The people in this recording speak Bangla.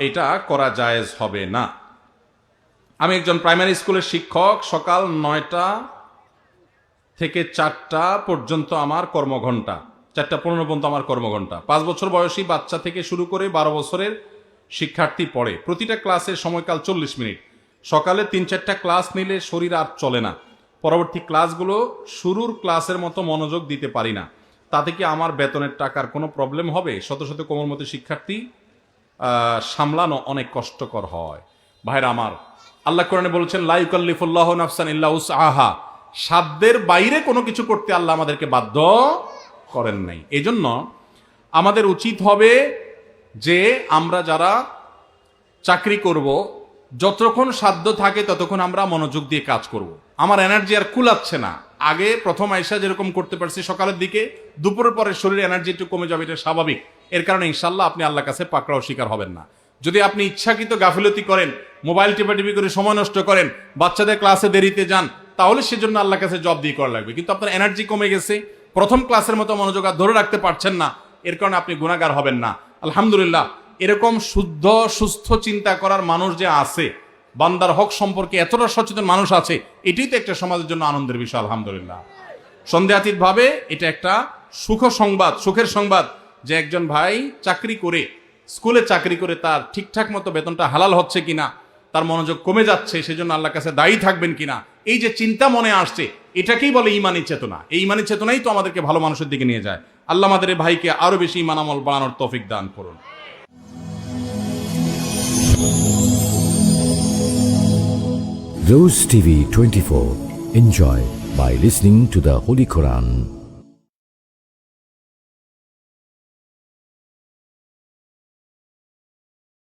এটা করা জায়েজ হবে না। আমি একজন প্রাইমারি স্কুলের শিক্ষক। সকাল 9টা থেকে 4টা পর্যন্ত আমার কর্মঘণ্টা, 4:15 পর্যন্ত আমার কর্মঘণ্টা। 5 বছর বয়সী বাচ্চা থেকে শুরু করে 12 বছরের শিক্ষার্থী পড়ে। প্রতিটা ক্লাসের সময়কাল 40 মিনিট। সকালে 3-4টা ক্লাস নিলে শরীর আর চলে না। পরবর্তী ক্লাসগুলো শুরুর ক্লাসের মতো মনোযোগ দিতে পারি না। তাতে কি আমার বেতনের টাকার কোনো প্রবলেম হবে? শত শত কোমলমতি শিক্ষার্থী সামলানো অনেক কষ্টকর হয়। ভাইরা আমার, আল্লাহ কোরআনে বলেছেন, লা ইউকাল্লিফুল্লাহু নাফসান ইল্লা উসআহা। সাধ্যের বাইরে কোনো কিছু করতে আল্লাহ আমাদেরকে বাধ্য করেন নাই। এজন্য আমাদের উচিত হবে যে আমরা যারা চাকরি করব, যতক্ষণ সাধ্য থাকে ততক্ষণ আমরা মনোযোগ দিয়ে কাজ করব। আমার এনার্জি আর কুলাচ্ছে না। আগে প্রথম আয়সা যেরকম করতে পারছি সকালের দিকে, দুপুরের পরে শরীরে এনার্জি একটু কমে যাবে, এটা স্বাভাবিক। এর কারণে ইনশাল্লাহ আপনি আল্লাহর কাছে পাকড়াও শিকার হবেন না। যদি আপনি ইচ্ছাকৃত গাফিলতি করেন, মোবাইল টিপাটিপি করে সময় নষ্ট করেন, বাচ্চাদের ক্লাসে দেরিতে যান, তাহলে সেজন্য আল্লাহর কাছে জব দিয়ে করা লাগবে। কিন্তু আপনার এনার্জি কমে গেছে, প্রথম ক্লাসের মতো মনোযোগ আর ধরে রাখতে পারছেন না, এর কারণে আপনি গুনাহগার হবেন না। আলহামদুলিল্লাহ, এরকম শুদ্ধ সুস্থ চিন্তা করার মানুষ যে আছে, বান্দার হক সম্পর্কে এতটা সচেতন মানুষ আছে, এটাই তো একটা সমাজের জন্য আনন্দের বিষয়। আলহামদুলিল্লাহ, সন্দেহাতীত ভাবে এটা একটা সুখের সংবাদ যে একজন ভাই চাকরি করে, স্কুলে চাকরি করে তার ঠিকঠাক মতো বেতনটা হালাল হচ্ছে কিনা, তার মনোযোগ কমে যাচ্ছে, সেজন্য আল্লাহর কাছে দায়ী থাকবেন কিনা, এই যে চিন্তা মনে আসছে, এটাকেই বলে ঈমানী চেতনা। এই ঈমানী চেতনাই তো আমাদেরকে ভালো মানুষের দিকে নিয়ে যায়। আল্লাহ আমাদের এই ভাইকে আরো বেশি ঈমান আমল বাড়ানোর তৌফিক দান করুন। Rose TV 24. Enjoy by listening to the Holy Quran.